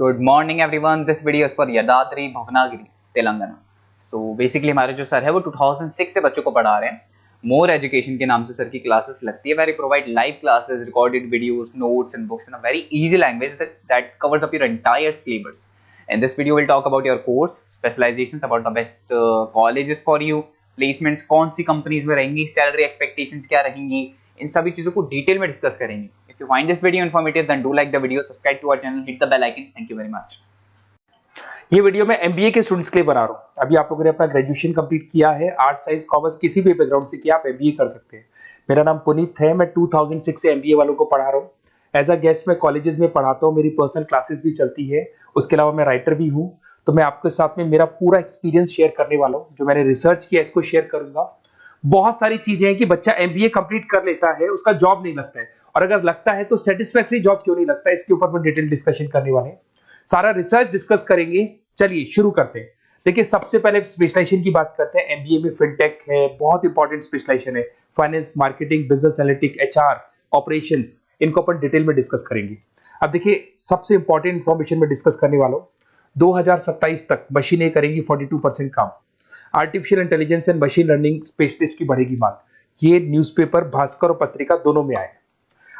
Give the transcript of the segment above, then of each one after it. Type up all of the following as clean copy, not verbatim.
Good morning everyone. This video is for Yadadri Bhavnagiri, Telangana. So basically हमारे जो sir है वो 2006 से बच्चों को पढ़ा रहे हैं. मोर एजुकेशन के नाम से सर की क्लासेस लगती है. Where he provide live classes, recorded videos, notes and books in a very easy language that covers up your entire syllabus. In this video we'll talk about your course, specializations, about the best colleges for you, placements कौन सी companies में रहेंगी, salary expectations क्या रहेंगी, इन सभी चीजों को detail में discuss करेंगे. If you find this video informative, then do like the video, subscribe to our channel, hit the bell icon. Thank you very much. ये वीडियो मैं एमबीए के स्टूडेंट्स के लिए बना रहा हूँ. अभी आप लोगों ने अपना ग्रेजुएशन कंप्लीट किया है, आर्ट साइंस कॉमर्स किसी भी बैकग्राउंड से किया आप एमबीए कर सकते हैं. मेरा नाम पुनीत है, मैं 2006 से एमबीए वालों को पढ़ा रहा हूँ. एज अ गेस्ट मैं कॉलेजेस में पढ़ाता हूँ, मेरी पर्सनल क्लासेस भी चलती है. उसके अलावा मैं राइटर भी हूँ. तो मैं आपके साथ में मेरा पूरा एक्सपीरियंस शेयर करने वाला हूँ. जो मैंने रिसर्च किया इसको शेयर करूंगा. बहुत सारी चीजें हैं कि बच्चा एमबीए कंप्लीट कर लेता है, उसका जॉब नहीं लगता है, और अगर लगता है तो सेटिस्फैक्टरी जॉब क्यों नहीं लगता है, इसके ऊपर मैं डिटेल डिस्कशन करने वाले हैं. सारा रिसर्च डिस्कस करेंगे. चलिए शुरू करते हैं. देखिए सबसे पहले स्पेशलाइजेशन की बात करते हैं. एमबीए में फिनटेक है, बहुत इंपॉर्टेंट स्पेशलाइजेशन है. Finance, marketing, business analytic, HR, operations, इनको अपन डिटेल में डिस्कस करेंगे. अब देखिए सबसे इंपॉर्टेंट इंफॉर्मेशन में डिस्कस करने वाला हूं. 2027 तक मशीनें करेंगी 42% काम. Artificial intelligence and machine learning specialist की बढ़ेगी मांग. ये न्यूज़पेपर भास्कर और पत्रिका दोनों में आए.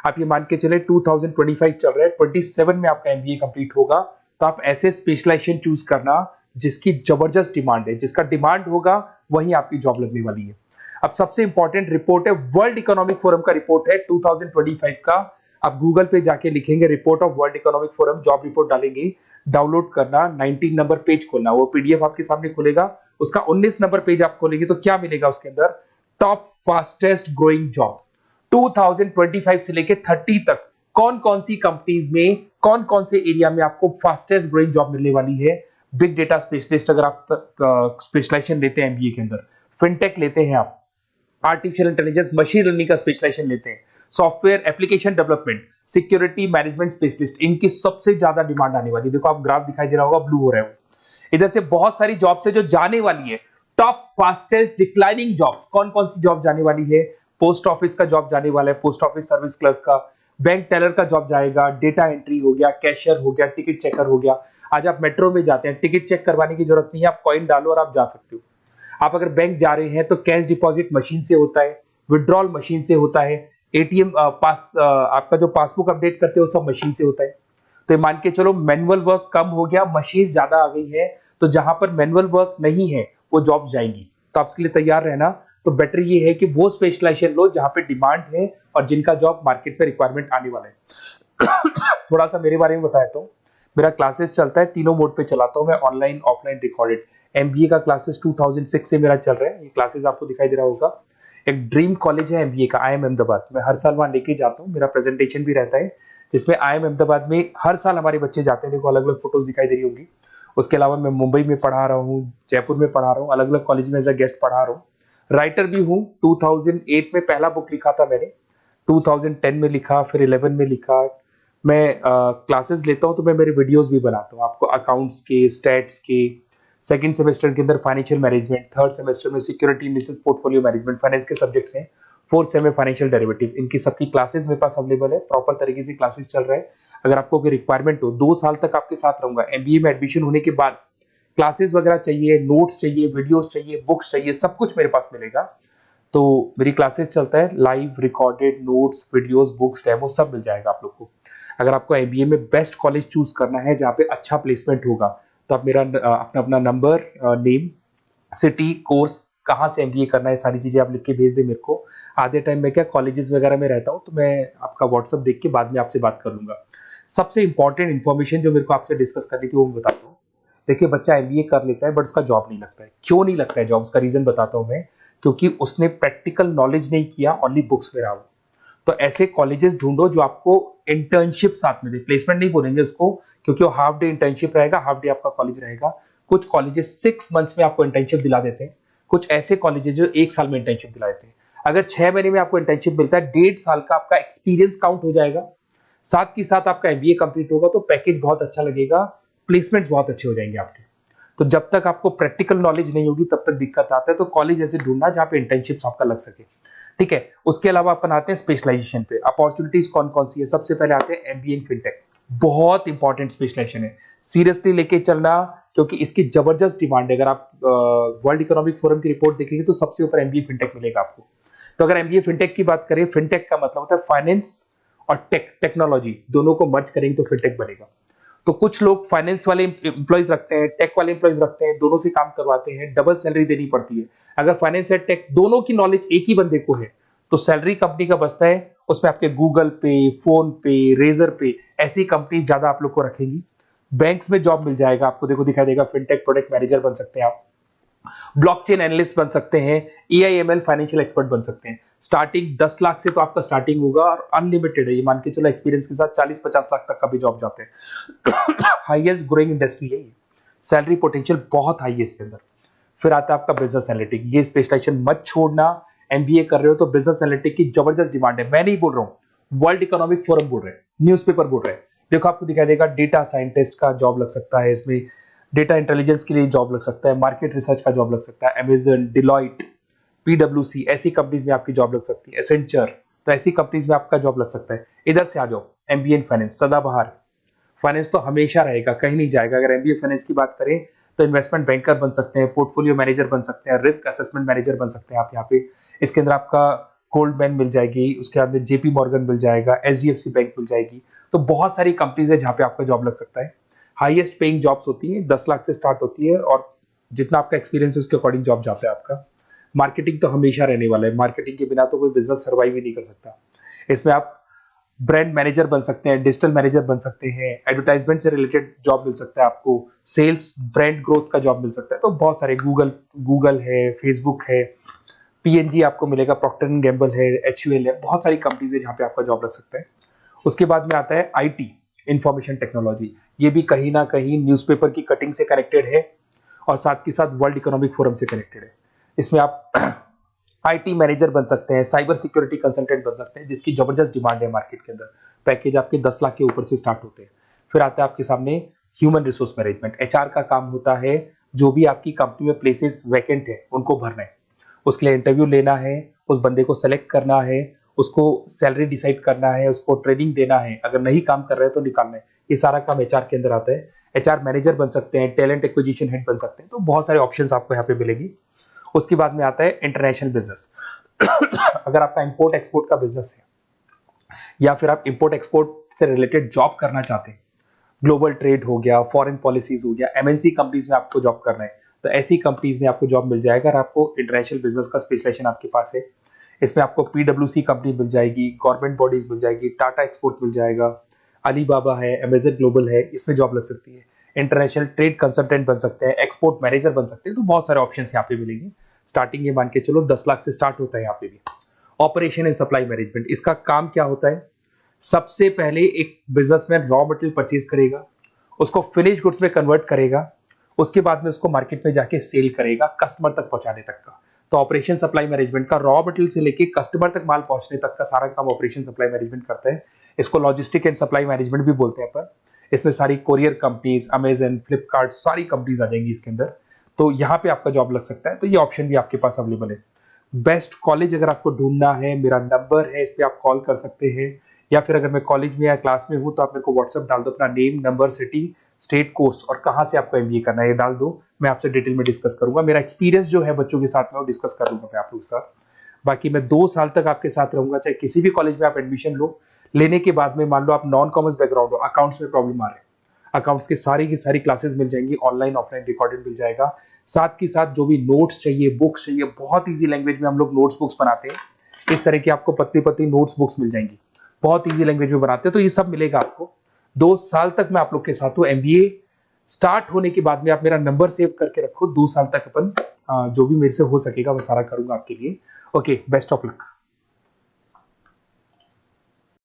आप ये मान के चले 2025 चल रहा है, 27 में आपका एमबीए कंप्लीट होगा. तो आप ऐसे स्पेशलाइजेशन चूज करना जिसकी जबरदस्त डिमांड है. जिसका डिमांड होगा वही आपकी जॉब लगने वाली है. अब सबसे इंपॉर्टेंट रिपोर्ट है, वर्ल्ड इकोनॉमिक फोरम का रिपोर्ट है 2025 का. आप गूगल पे जाके लिखेंगे report of world economic forum, job report डालेंगे, डाउनलोड करना, 19 नंबर पेज खोलना. वो पीडीएफ आपके सामने खुलेगा. उसका 19 नंबर पेज आप खोलेंगे तो क्या मिलेगा उसके अंदर? टॉप फास्टेस्ट ग्रोइंग जॉब 2025 से लेके 30 तक कौन कौन सी कंपनीज में, कौन कौन से एरिया में आपको फास्टेस्ट ग्रोइंग जॉब मिलने वाली है. बिग डेटा स्पेशलिस्ट अगर आप स्पेशलाइजेशन लेते हैं एमबीए के अंदर, फिनटेक लेते हैं आप, आर्टिफिशियल इंटेलिजेंस मशीन लर्निंग का स्पेशलाइजेशन लेते हैं, software application development, security management specialist, इनकी सबसे ज्यादा डिमांड आने वाली है. देखो आप ग्राफ दिखाई दे रहा होगा, ब्लू हो रहा है. इधर से बहुत सारी जॉब्स है जो जाने वाली है. टॉप फास्टेस्ट डिक्लाइनिंग जॉब्स, कौन कौन सी जॉब जाने वाली है? पोस्ट ऑफिस का जॉब जाने वाला है, पोस्ट ऑफिस सर्विस क्लर्क का, बैंक टेलर का जॉब जाएगा, डेटा एंट्री हो गया, कैशियर हो गया, टिकट चेकर हो गया. आज आप मेट्रो में जाते हैं, टिकट चेक करवाने की जरूरत नहीं है, आप कॉइन डालो और आप जा सकते हो. आप अगर बैंक जा रहे हैं तो कैश डिपॉजिट मशीन से होता है, विड्रॉल मशीन से होता है, एटीएम आपका जो पासबुक अपडेट करते हो सब मशीन से होता है. तो मान के चलो मैनुअल वर्क कम हो गया, मशीन ज्यादा आ गई है. तो जहां पर मैनुअल वर्क नहीं है वो जॉब जाएंगी. तो आप इसके लिए तैयार रहना. तो बेटर ये है कि वो स्पेशलाइजेशन लो जहां पे डिमांड है और जिनका जॉब मार्केट में रिक्वायरमेंट आने वाला है. थोड़ा सा मेरे बारे में बताया तो मेरा क्लासेस चलता है, तीनों मोड पे चलाता हूं मैं, ऑनलाइन, ऑफलाइन, रिकॉर्डेड. एमबीए का क्लासेस 2006 से मेरा चल रहा है. ये क्लासेस आपको दिखाई दे रहा होगा. एक ड्रीम कॉलेज है एमबीए का, IIM अहमदाबाद. मैं हर साल वहां लेके जाता हूँ, मेरा प्रेजेंटेशन भी रहता है जिसमें IIM अहमदाबाद में हर साल हमारे बच्चे जाते हैं. देखो अलग अलग फोटोज दिखाई दे रही होंगी. उसके अलावा मैं मुंबई में पढ़ा रहा हूँ, जयपुर में पढ़ा रहा हूँ, अलग अलग कॉलेज में एज अ गेस्ट पढ़ा रहा हूँ. राइटर भी हूँ. 2008 में पहला बुक लिखा था मैंने, 2010 में लिखा, फिर 11 में लिखा. मैं क्लासेस लेता हूँ तो मैं मेरे वीडियोस भी बनाता हूँ आपको अकाउंट्स के, स्टैट्स के. सेकंड सेमेस्टर के अंदर फाइनेंशियल मैनेजमेंट, थर्ड सेमेस्टर में security analysis, portfolio management, finance के सब्जेक्ट्स हैं. फोर्थ सेम में फाइनेंशियल डेरिवेटिव. इनकी सबकी क्लासेस मेरे पास अवेलेबल है, प्रॉपर तरीके से क्लासेस चल रहा है. अगर आपको कोई रिक्वायरमेंट हो, 2 साल तक आपके साथ रहूंगा. एमबीए में एडमिशन होने के बाद क्लासेस वगैरह चाहिए, नोट्स चाहिए, वीडियोस चाहिए, बुक्स चाहिए, सब कुछ मेरे पास मिलेगा. तो मेरी क्लासेस चलता है live, recorded, notes, videos, books, demo सब मिल जाएगा आप लोग को. अगर आपको एमबीए में बेस्ट कॉलेज चूज करना है जहाँ पे अच्छा प्लेसमेंट होगा, तो आप मेरा अपना नंबर, नेम, सिटी, कोर्स, कहाँ से एमबीए करना है, सारी चीजें आप लिख के भेज दे मेरे को. आधे टाइम में क्या कॉलेजेस वगैरह में रहता हूँ, तो मैं आपका व्हाट्सअप देख के बाद में आपसे बात कर लूंगा. सबसे इंपॉर्टेंट इन्फॉर्मेशन जो मेरे को आपसे डिस्कस करनी थी वो मैं बताता हूँ. देखिए बच्चा एमबीए कर लेता है बट उसका जॉब नहीं लगता है. क्यों नहीं लगता है जॉब? उसका रीजन बताता हूँ मैं. क्योंकि उसने प्रैक्टिकल नॉलेज नहीं किया, ओनली बुक्स में रहा. तो ऐसे कॉलेजेस ढूंढो जो आपको इंटर्नशिप साथ में दे. प्लेसमेंट नहीं बोलेंगे उसको, क्योंकि वो हाफ डे इंटर्नशिप रहेगा, हाफ डे आपका कॉलेज रहेगा. कुछ कॉलेजेस 6 मंथ्स में आपको इंटर्नशिप दिला देते हैं. कुछ ऐसे कॉलेजेस जो 1 साल में इंटर्नशिप दिला देते हैं. अगर 6 महीने में आपको इंटर्नशिप मिलता है, 1.5 साल का आपका एक्सपीरियंस काउंट हो जाएगा. साथ ही साथ आपका एमबीए कंप्लीट होगा तो पैकेज बहुत अच्छा लगेगा, प्लेसमेंट्स बहुत अच्छे हो जाएंगे आपके. तो जब तक आपको प्रैक्टिकल नॉलेज नहीं होगी तब तक दिक्कत आता है. तो कॉलेज ऐसे ढूंढना जहाँ पे इंटर्नशिप आपका लग सके. ठीक है. उसके अलावा अपन आते हैं स्पेशलाइजेशन पे. अपॉर्चुनिटीज कौन कौन सी है? सबसे पहले आते हैं एमबीए इन फिनटेक. बहुत इंपॉर्टेंट स्पेशलाइजेशन है, सीरियसली लेके चलना, क्योंकि इसकी जबरदस्त डिमांड है। अगर आप वर्ल्ड इकोनॉमिक फोरम की रिपोर्ट देखेंगे तो सबसे ऊपर एमबीए फिनटेक मिलेगा आपको। तो अगर एमबीए फिनटेक की बात करें, फिनटेक का मतलब होता है फाइनेंस और टेक्नोलॉजी, दोनों को मर्ज करेंगे तो फिनटेक बनेगा। तो कुछ लोग फाइनेंस वाले एम्प्लॉइज रखते हैं, टेक वाले एम्प्लॉइज रखते हैं, दोनों से काम करवाते हैं, डबल सैलरी देनी पड़ती है। अगर फाइनेंस या टेक दोनों की नॉलेज एक ही बंदे को है तो सैलरी कंपनी का बचता है, उसमें आपके गूगल पे, फोन पे, रेजर पे, ऐसी कंपनी ज्यादा आप लोग को रखेंगी। बैंक्स में जॉब मिल जाएगा आपको, देखो दिखाई देगा, फिनटेक प्रोडक्ट मैनेजर बन सकते हैं आप, ब्लॉकचेन एनालिस्ट बन सकते हैं, एआईएमएल फाइनेंशियल एक्सपर्ट बन सकते हैं। स्टार्टिंग 10 लाख से तो आपका स्टार्टिंग होगा और अनलिमिटेड है, ये मान के चलो एक्सपीरियंस के साथ 40-50 लाख तक का भी जॉब जाते हैं। हाईएस्ट ग्रोइंग इंडस्ट्री है ये, सैलरी पोटेंशियल बहुत हाई है इसके अंदर। फिर आता है आपका बिजनेस एनालिटिक, ये स्पेशलाइजेशन मत छोड़ना। एमबीए कर रहे हो तो बिजनेस एनालिटिक की जबरदस्त डिमांड है। मैं नहीं बोल रहा हूं, वर्ल्ड इकोनॉमिक फोरम बोल रहे हैं, न्यूज़पेपर बोल रहे हैं। देखो आपको दिखाई देगा, डेटा साइंटिस्ट का जॉब लग सकता है इसमें, डेटा इंटेलिजेंस के लिए जॉब लग सकता है, मार्केट रिसर्च का जॉब लग सकता है, अमेजन, डिलॉइट, पीडब्ल्यूसी, ऐसी कंपनीज में आपकी जॉब लग सकती है, एसेंचर, तो ऐसी कंपनीज में आपका जॉब लग सकता है। इधर से आ जाओ, एमबीए इन फाइनेंस, सदाबहार, फाइनेंस तो हमेशा रहेगा, कहीं नहीं जाएगा। अगर एमबीए फाइनेंस की बात करें तो इन्वेस्टमेंट बैंकर बन सकते हैं, पोर्टफोलियो मैनेजर बन सकते हैं, रिस्क असेसमेंट मैनेजर बन सकते हैं आप यहाँ पे। इसके अंदर आपका गोल्डमैन मिल जाएगी, उसके बाद में जेपी मॉर्गन मिल जाएगा, एचडीएफसी बैंक मिल जाएगी। तो बहुत सारी कंपनीज है जहाँ पे आपका जॉब लग सकता है। हाईएस्ट पेइंग जॉब्स होती है, 10 लाख से स्टार्ट होती है, और जितना आपका एक्सपीरियंस है उसके अकॉर्डिंग जॉब जाता है आपका। मार्केटिंग तो हमेशा रहने वाला है, मार्केटिंग के बिना तो कोई बिजनेस सर्वाइव ही नहीं कर सकता। इसमें आप ब्रांड मैनेजर बन सकते हैं, डिजिटल मैनेजर बन सकते हैं, एडवर्टाइजमेंट से रिलेटेड जॉब मिल सकता है आपको, सेल्स ब्रांड ग्रोथ का जॉब मिल सकता है। तो बहुत सारे, गूगल है, फेसबुक है, पीएनजी आपको मिलेगा, प्रॉक्टर एंड गैम्बल है, एचयूएल है, बहुत सारी कंपनीज है जहाँ पे आपका जॉब लग सकता है। उसके बाद में आता है आईटी, इंफॉर्मेशन टेक्नोलॉजी, ये भी कहीं ना कहीं न्यूज़पेपर की कटिंग से कनेक्टेड है और साथ के साथ वर्ल्ड इकोनॉमिक फोरम से कनेक्टेड है। इसमें आप आईटी मैनेजर बन सकते हैं, साइबर सिक्योरिटी कंसल्टेंट बन सकते हैं, जिसकी जबरदस्त डिमांड है मार्केट के अंदर। पैकेज आपके 10 लाख के ऊपर से स्टार्ट होते हैं। फिर आता है आपके सामने ह्यूमन रिसोर्स मैनेजमेंट, एचआर का काम होता है, जो भी आपकी कंपनी में प्लेसेस वैकेंट है उनको भरना है, उसके लिए इंटरव्यू लेना है, उस बंदे को सेलेक्ट करना है, उसको सैलरी डिसाइड करना है, उसको ट्रेनिंग देना है, अगर नहीं काम कर रहे हैं तो निकालना है। ये सारा काम एचआर के अंदर आता है। एचआर मैनेजर बन सकते हैं, टैलेंट एक्विजिशन हेड बन सकते हैं। तो बहुत सारे ऑप्शंस आपको यहाँ पे मिलेगी। उसके बाद में आता है इंटरनेशनल बिजनेस। अगर आपका इंपोर्ट एक्सपोर्ट का बिजनेस है या फिर आप इंपोर्ट एक्सपोर्ट से रिलेटेड जॉब करना चाहते हैं, ग्लोबल ट्रेड हो गया, फॉरेन पॉलिसीज हो गया, एमएनसी कंपनीज में आपको जॉब करना है, तो ऐसी कंपनीज में आपको जॉब मिल जाएगा। अगर आपको इंटरनेशनल बिजनेस का स्पेशलाइजेशन आपके पास है, इसमें आपको पीडब्ल्यूसी कंपनी मिल जाएगी, गवर्नमेंट बॉडीज मिल जाएगी, टाटा एक्सपोर्ट मिल जाएगा, अलीबाबा है, अमेजन ग्लोबल है, इसमें जॉब लग सकती है। इंटरनेशनल ट्रेड कंसल्टेंट बन सकते हैं, एक्सपोर्ट मैनेजर बन सकते हैं। तो बहुत सारे ऑप्शन यहाँ पे मिलेंगे। स्टार्टिंग ये मान के चलो 10 लाख से स्टार्ट होता है यहाँ पे भी। ऑपरेशन एंड सप्लाई मैनेजमेंट, इसका काम क्या होता है? सबसे पहले एक बिजनेसमैन रॉ मटेरियल परचेज करेगा, उसको फिनिश गुड्स में कन्वर्ट करेगा, उसके बाद में उसको मार्केट में जाके सेल करेगा, कस्टमर तक पहुंचाने तक का। तो ऑपरेशन सप्लाई मैनेजमेंट का रॉ मटेरियल से लेके कस्टमर तक माल पहुंचने तक का सारा काम ऑपरेशन सप्लाई मैनेजमेंट करता है। इसको लॉजिस्टिक एंड सप्लाई मैनेजमेंट भी बोलते हैं अपन। इसमें सारी कोरियर कंपनीज, अमेजन, फ्लिपकार्ट, सारी कंपनीज आ जाएंगी इसके अंदर। तो यहाँ पे आपका जॉब लग सकता है। तो ये ऑप्शन भी आपके पास अवेलेबल है। बेस्ट कॉलेज अगर आपको ढूंढना है, मेरा नंबर है, इस पे आप कॉल कर सकते हैं, या फिर अगर मैं कॉलेज में या क्लास में हूं तो आप मेरे को व्हाट्सएप डाल दो, अपना name, number, city, state, course और कहां से आपको एमबीए करना है ये डाल दो। मैं आपसे डिटेल में डिस्कस करूंगा। मेरा एक्सपीरियंस जो है बच्चों के साथ में वो डिस्कस कर लूंगा मैं आप लोगों के साथ। बाकी मैं 2 साल तक आपके साथ रहूंगा, चाहे किसी भी कॉलेज में आप एडमिशन लो। लेने के बाद में मान लो आप नॉन कॉमर्स बैकग्राउंड हो, अकाउंट्स में प्रॉब्लम आ रहा है, अकाउंट्स की सारी क्लासेस मिल जाएंगी, ऑनलाइन ऑफलाइन रिकॉर्डेड मिल जाएगा। साथ के साथ जो भी नोट्स चाहिए, बुक्स चाहिए, बहुत ईजी लैंग्वेज में हम लोग नोट्स बुक्स बनाते हैं। इस तरह की आपको पतली पतली नोट्स बुक्स मिल जाएंगी, बहुत ईजी लैंग्वेज में बनाते हैं। तो ये सब मिलेगा आपको। 2 साल तक मैं आप लोग के साथ हूँ। एमबीए स्टार्ट होने के बाद में आप मेरा नंबर सेव करके रखो। 2 साल तक अपन जो भी मेरे से हो सकेगा वो सारा करूंगा आपके लिए। Okay, best of luck.